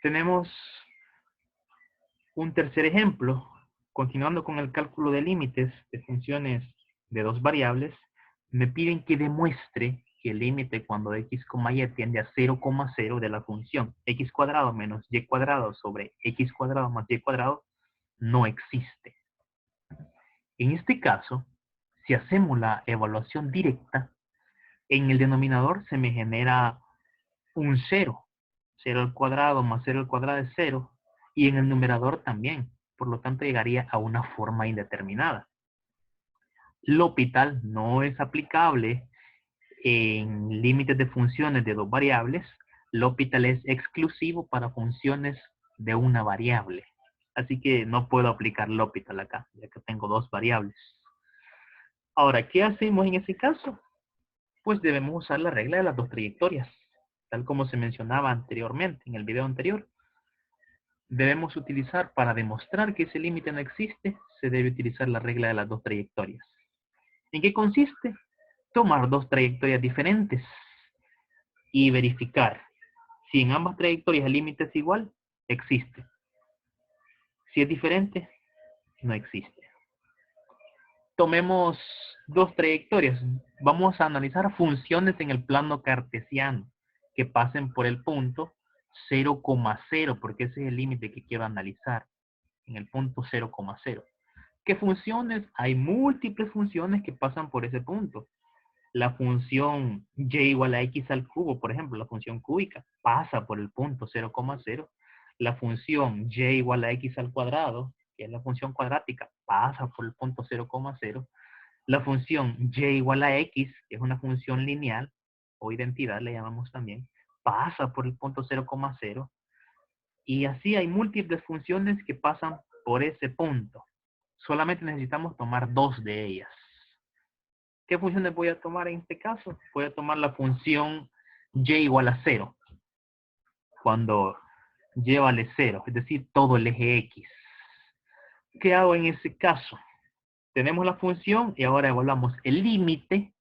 Tenemos un tercer ejemplo. Continuando con el cálculo de límites de funciones de dos variables, me piden que demuestre que el límite cuando x, y tiende a 0,0 de la función x cuadrado menos y cuadrado sobre x cuadrado más y cuadrado no existe. En este caso, si hacemos la evaluación directa, en el denominador se me genera un 0. 0 al cuadrado más 0 al cuadrado es 0. Y en el numerador también. Por lo tanto, llegaría a una forma indeterminada. L'Hopital no es aplicable en límites de funciones de dos variables. L'Hopital es exclusivo para funciones de una variable. Así que no puedo aplicar L'Hopital acá, ya que tengo dos variables. Ahora, ¿qué hacemos en ese caso? Pues debemos usar la regla de las dos trayectorias, tal como se mencionaba anteriormente en el video anterior. Debemos utilizar, para demostrar que ese límite no existe, se debe utilizar la regla de las dos trayectorias. ¿En qué consiste? Tomar dos trayectorias diferentes y verificar si en ambas trayectorias el límite es igual, existe. Si es diferente, no existe. Tomemos dos trayectorias. Vamos a analizar funciones en el plano cartesiano que pasen por el punto 0,0, porque ese es el límite que quiero analizar, en el punto 0,0. ¿Qué funciones? Hay múltiples funciones que pasan por ese punto. La función y igual a x al cubo, por ejemplo, la función cúbica, pasa por el punto 0,0. La función y igual a x al cuadrado, que es la función cuadrática, pasa por el punto 0,0. La función y igual a x, que es una función lineal, o identidad le llamamos también, pasa por el punto 0,0. Y así hay múltiples funciones que pasan por ese punto. Solamente necesitamos tomar dos de ellas. ¿Qué funciones voy a tomar en este caso? Voy a tomar la función y igual a 0. Cuando y vale 0, es decir, todo el eje x. ¿Qué hago en ese caso? Tenemos la función y ahora evaluamos el límite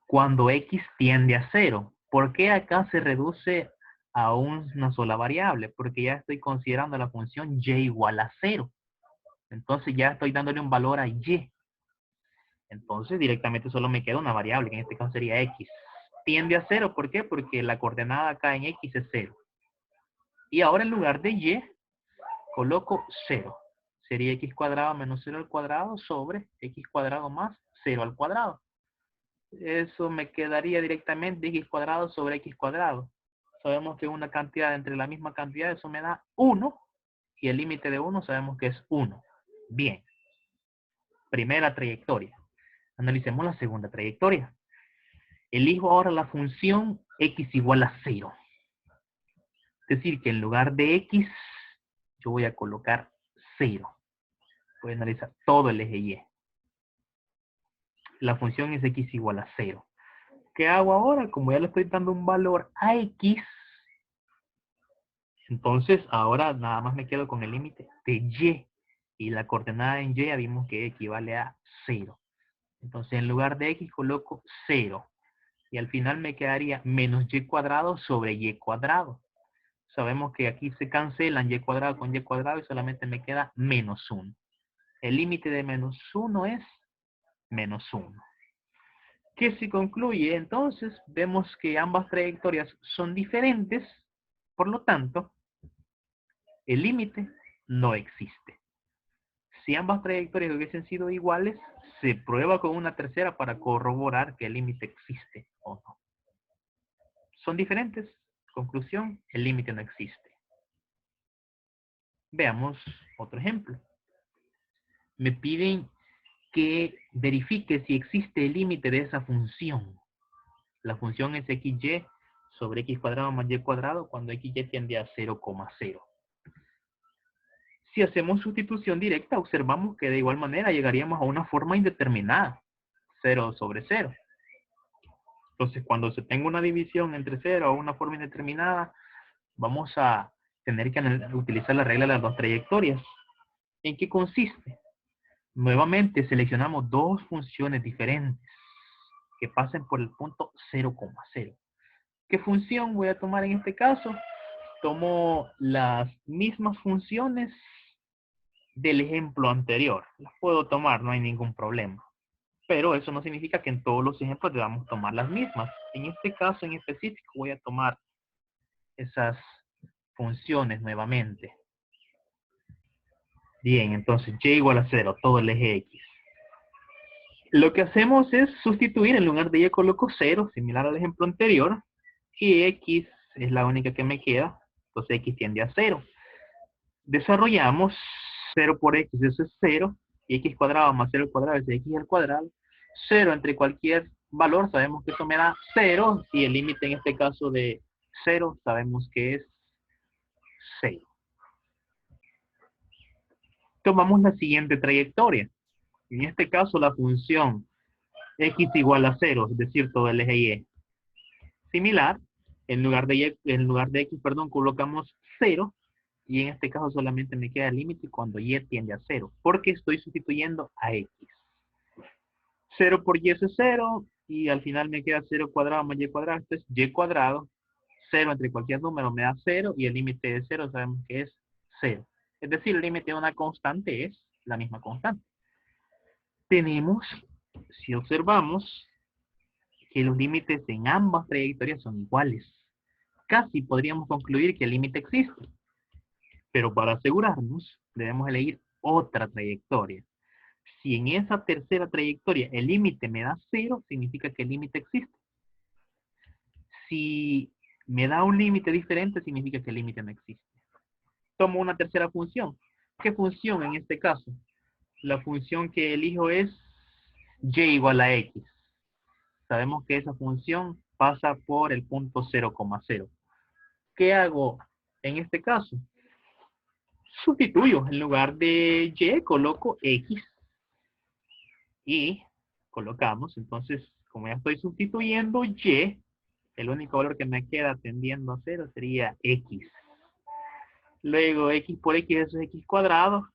cuando x tiende a 0. ¿Por qué acá se reduce a una sola variable? Porque ya estoy considerando la función y igual a 0. Entonces ya estoy dándole un valor a y. Entonces directamente solo me queda una variable, que en este caso sería x. Tiende a 0, ¿por qué? Porque la coordenada acá en x es 0. Y ahora en lugar de y, coloco 0. Sería x cuadrado menos 0 al cuadrado sobre x cuadrado más 0 al cuadrado. Eso me quedaría directamente x cuadrado sobre x cuadrado. Sabemos que una cantidad entre la misma cantidad, eso me da 1. Y el límite de 1 sabemos que es 1. Bien. Primera trayectoria. Analicemos la segunda trayectoria. Elijo ahora la función x igual a 0. Es decir, que en lugar de x, yo voy a colocar 0. Voy a analizar todo el eje y. La función es x igual a 0. ¿Qué hago ahora? Como ya le estoy dando un valor a x, entonces ahora nada más me quedo con el límite de y. Y la coordenada en y ya vimos que equivale a 0. Entonces en lugar de x coloco 0. Y al final me quedaría menos y cuadrado sobre y cuadrado. Sabemos que aquí se cancelan y cuadrado con y cuadrado y solamente me queda menos 1. El límite de menos 1 es menos 1. ¿Qué se concluye? Entonces, vemos que ambas trayectorias son diferentes, por lo tanto, el límite no existe. Si ambas trayectorias hubiesen sido iguales, se prueba con una tercera para corroborar que el límite existe o no. Son diferentes. Conclusión, el límite no existe. Veamos otro ejemplo. Me piden que verifique si existe el límite de esa función. La función es xy sobre x cuadrado más y cuadrado cuando xy tiende a 0,0. Si hacemos sustitución directa, observamos que de igual manera llegaríamos a una forma indeterminada, 0 sobre 0. Entonces, cuando se tenga una división entre 0 o una forma indeterminada, vamos a tener que utilizar la regla de las dos trayectorias. ¿En qué consiste? Nuevamente seleccionamos dos funciones diferentes que pasen por el punto 0,0. ¿Qué función voy a tomar en este caso? tomo las mismas funciones del ejemplo anterior. Las puedo tomar, no hay ningún problema. Pero eso no significa que en todos los ejemplos debamos tomar las mismas. En este caso en específico voy a tomar esas funciones nuevamente. Bien, entonces y igual a 0, todo el eje X. Lo que hacemos es sustituir, en lugar de y coloco 0, similar al ejemplo anterior, y X es la única que me queda, entonces X tiende a 0. Desarrollamos 0 por X, eso es 0, y X cuadrado más 0 al cuadrado es X al cuadrado. 0 entre cualquier valor, sabemos que eso me da 0, y el límite en este caso de 0 sabemos que es 0. Tomamos la siguiente trayectoria. En este caso la función X igual a 0, es decir, todo el eje Y. Similar, en lugar de X, colocamos 0, y en este caso solamente me queda el límite cuando Y tiende a 0, porque estoy sustituyendo a X. 0 por Y es 0, y al final me queda 0 cuadrado más Y cuadrado, esto es Y cuadrado. 0 entre cualquier número me da 0, y el límite de 0 sabemos que es 0. Es decir, el límite de una constante es la misma constante. Tenemos, si observamos, que los límites en ambas trayectorias son iguales. Casi podríamos concluir que el límite existe. Pero para asegurarnos, debemos elegir otra trayectoria. Si en esa tercera trayectoria el límite me da 0, significa que el límite existe. Si me da un límite diferente, significa que el límite no existe. Tomo una tercera función. ¿Qué función en este caso? La función que elijo es y igual a x. Sabemos que esa función pasa por el punto 0,0. ¿Qué hago en este caso? Sustituyo. En lugar de y, coloco x. Y colocamos, entonces, como ya estoy sustituyendo y, el único valor que me queda tendiendo a 0 sería x. Luego, x por x, eso es x cuadrado.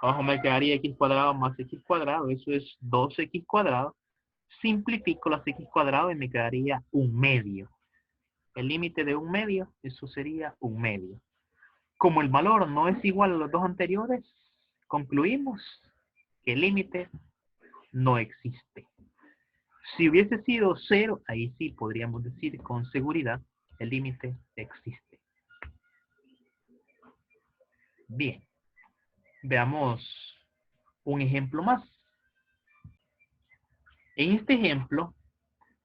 Abajo me quedaría x cuadrado más x cuadrado, eso es 2x cuadrado. Simplifico las x cuadrado y me quedaría 1/2. El límite de 1/2, eso sería 1/2. Como el valor no es igual a los dos anteriores, concluimos que el límite no existe. Si hubiese sido 0, ahí sí podríamos decir con seguridad el límite existe. Bien, veamos un ejemplo más. En este ejemplo,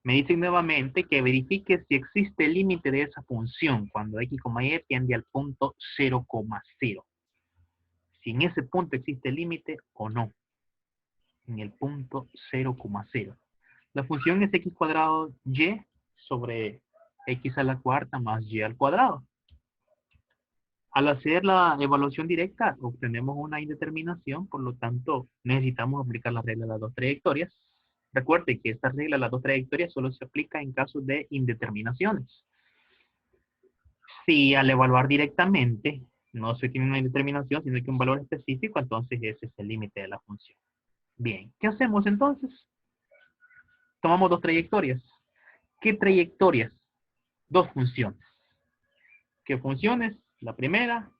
me dicen nuevamente que verifique si existe el límite de esa función cuando x, y tiende al punto 0,0. Si en ese punto existe el límite o no. En el punto 0,0. La función es x cuadrado y sobre x a la cuarta más y al cuadrado. Al hacer la evaluación directa, obtenemos una indeterminación, por lo tanto, necesitamos aplicar la regla de las dos trayectorias. Recuerde que esta regla de las dos trayectorias solo se aplica en casos de indeterminaciones. Si al evaluar directamente no se tiene una indeterminación, sino que un valor específico, entonces ese es el límite de la función. Bien, ¿qué hacemos entonces? Tomamos dos trayectorias. ¿Qué trayectorias? Dos funciones. ¿Qué funciones? La primera,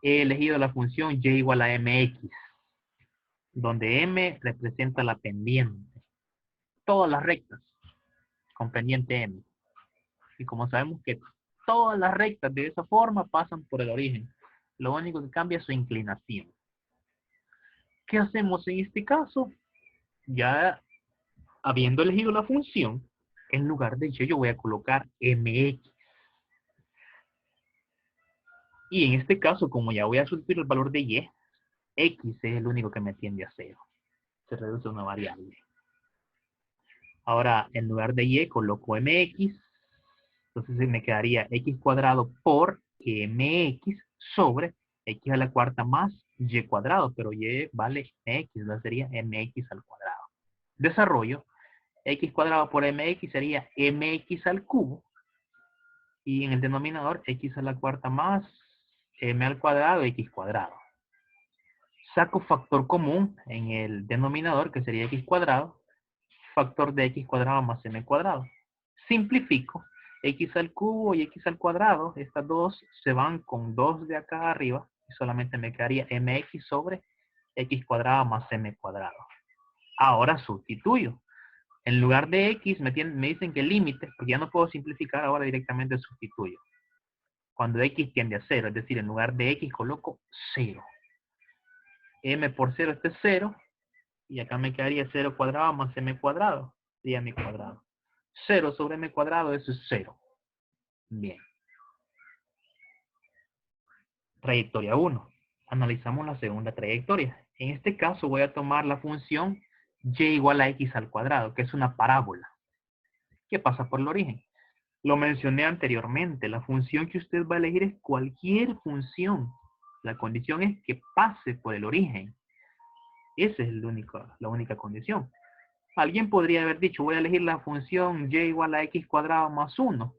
he elegido la función y igual a mx, donde m representa la pendiente. Todas las rectas con pendiente m. Y como sabemos que todas las rectas de esa forma pasan por el origen, lo único que cambia es su inclinación. ¿Qué hacemos en este caso? Ya habiendo elegido la función, en lugar de yo voy a colocar mx. Y en este caso, como ya voy a sustituir el valor de y, x es el único que me tiende a 0. Se reduce a una variable. Ahora, en lugar de y, coloco mx. Entonces me quedaría x cuadrado por mx sobre x a la cuarta más y cuadrado. Pero y vale x, entonces sería mx al cuadrado. Desarrollo. X cuadrado por mx sería mx al cubo. Y en el denominador, x a la cuarta más m al cuadrado, x cuadrado. Saco factor común en el denominador, que sería x cuadrado. Factor de x cuadrado más m cuadrado. Simplifico. X al cubo y X al cuadrado, estas dos se van con 2 de acá arriba y solamente me quedaría mx sobre X cuadrado más m cuadrado. Ahora sustituyo. En lugar de X me dicen que el límite, porque ya no puedo simplificar ahora directamente sustituyo. Cuando X tiende a 0, es decir, en lugar de X coloco 0. M por 0 este es 0, y acá me quedaría 0 cuadrado más m cuadrado, sería m cuadrado. 0 sobre m cuadrado, eso es 0. Bien. Trayectoria 1. Analizamos la segunda trayectoria. En este caso voy a tomar la función y igual a x al cuadrado, que es una parábola, que pasa por el origen. Lo mencioné anteriormente, la función que usted va a elegir es cualquier función. La condición es que pase por el origen. Esa es la única condición. Alguien podría haber dicho, voy a elegir la función y igual a x cuadrado más 1.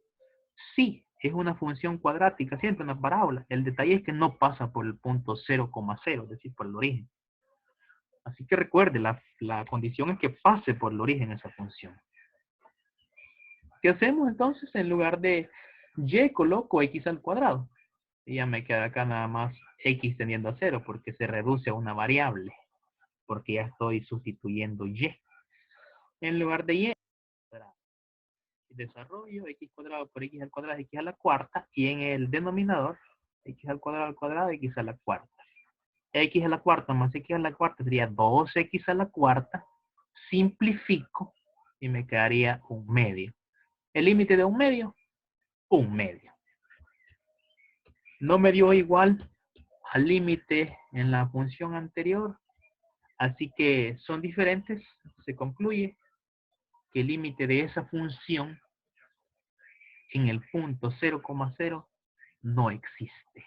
Sí, es una función cuadrática, siempre una parábola. El detalle es que no pasa por el punto 0,0, es decir, por el origen. Así que recuerde, la condición es que pase por el origen esa función. ¿Qué hacemos entonces? En lugar de y coloco x al cuadrado. Y ya me queda acá nada más x tendiendo a 0 porque se reduce a una variable. Porque ya estoy sustituyendo y. En lugar de y, desarrollo x cuadrado por x al cuadrado, x a la cuarta. Y en el denominador, x al cuadrado, x a la cuarta. X a la cuarta más x a la cuarta sería 2x a la cuarta. Simplifico y me quedaría un medio. El límite de un medio, un medio. No me dio igual al límite en la función anterior, así que son diferentes. Se concluye que el límite de esa función en el punto 0,0 no existe.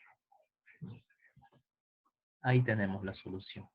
Ahí tenemos la solución.